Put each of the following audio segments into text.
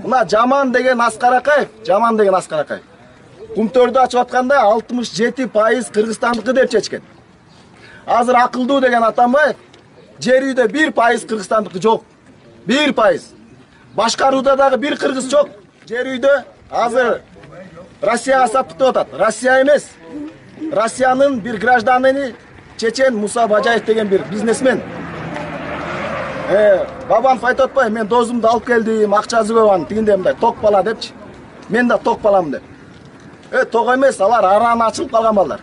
Мына жаман деген Аскаракаев. Кумтөрдү ачып атканда 67% Кыргызстандыкы деп чечкен. Азыр акылдуу деген Атамбаев жер үйдө 1% Кыргызстандыкы жок. 1%. Башкарууда дагы бир кыргыз жок. Жер үйдө азыр Россияга сатып атат. Россия эмес. Россиянын бир гражданини Чечен Муса Бажаев деген бир бизнесмен. Бабанов айтып атпайбы, мен досумду алып келдим, акчасы көп анын тигинде мындай ток бала депчи. Мен да ток баламын деп. Ток эмес, алар араны ачылып калган балдар.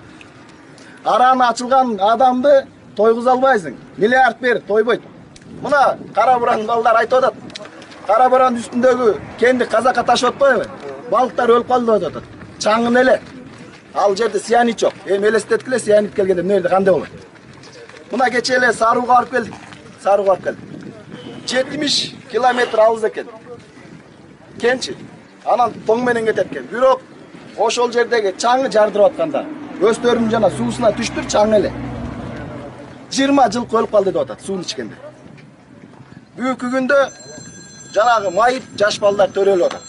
Араны ачылган адамды тойгуза албайсың. Миллиард бер, тойбойт. Мына кара буран балдар айтып атат. Кара буран үстүндөгү кенди казакка ташып атпайбы? Балыктар өлүп калды деп атат. Чаңын эле. Ал жерде сианит жок. Элестеткиле сианит келгенде эмне кандай болот? Мына кече эле Сарууга барып келдик. 70 километр алыс экен. Кенчи. Анан тоң менен кетет экен. Бирок ошол жердеги чаңы жардырып атканда өстөрүм жана суусуна түштүр чаң эле. 20 жыл өлүп калды деп атат суун ичкенде. Бүгүнкү күндө жанагы майып жаш балдар төрөлүп атат.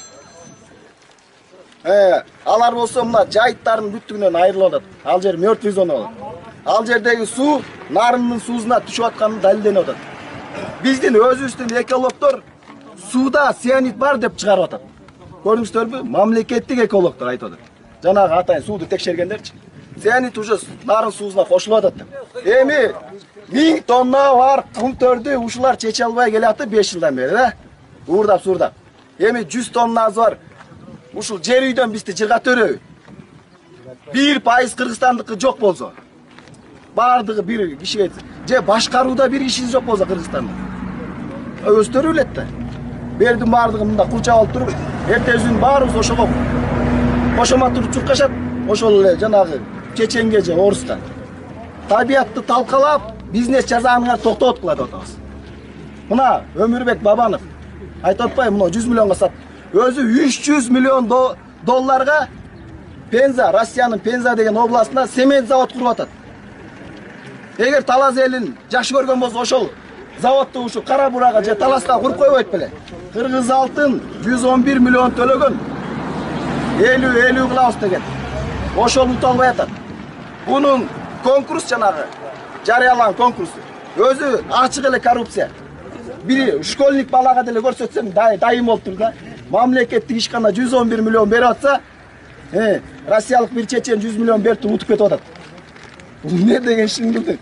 Алар болсо мына жайыттардын бүттүгүнөн айрылып атат. Ал жер мертвый зона болот. Ал жердеги суу нарындын суусуна түшүп атканы далилденип атат. Биздин өзүбүздүн экологдор сууда сианит бар деп чыгарып атат. Көрдүңүздөрбү? Мамлекеттик экологдор айтып атат. Жанагы атайын сууду текшергендерчи. Сианит уже нарын суусуна кошулуп атат деп. Эми 1000 тонна бар кумтөрдү ушулар чече албай келатты 5 жылдан бери, да? Уурдап суурдап. Эми 100 тоннасы бар. Ушул жер үйдөн бизди жырга төрөбү. 1% Кыргызстандыкы жок болсо, бардыгы бир кишиге же башкарууда бир киши жок болсо Кыргызстанда. Өздөрү билет да. Бердин бардыгы мында курчап алып туруп, эртесин баарыбыз ошого кошомо туруп чуркашат. Ошол эле жанагы чеченге же орустан. Табиятты талкалап, бизнес жазааныңар токтот кылат атабыз. Мына Өмүрбек Бабанов айтып атпайбы, мына 100 миллионго сат. Өзү 300 миллион долларга Пенза, Россиянын Пенза деген областында цемент завод куруп атат. Эгер Талас элин жакшы көргөн болсо ошол заводду ушу Кара Бурага же Таласта куруп койбойт беле. Кыргыз алтын 111 миллион төлөгөн. 50 кылабыз деген. Ошол ут албай атат. Бунун конкурс жанагы жарыяланган конкурс. Өзү ачык эле коррупция. Бири школьник балага деле көрсөтсөң дайым болуп тур да. Мамлекеттик ишкана 111 миллион берип атса, Россиялык бир чечен 100 миллион берип утуп кетип атат. Бул эмне деген шындык?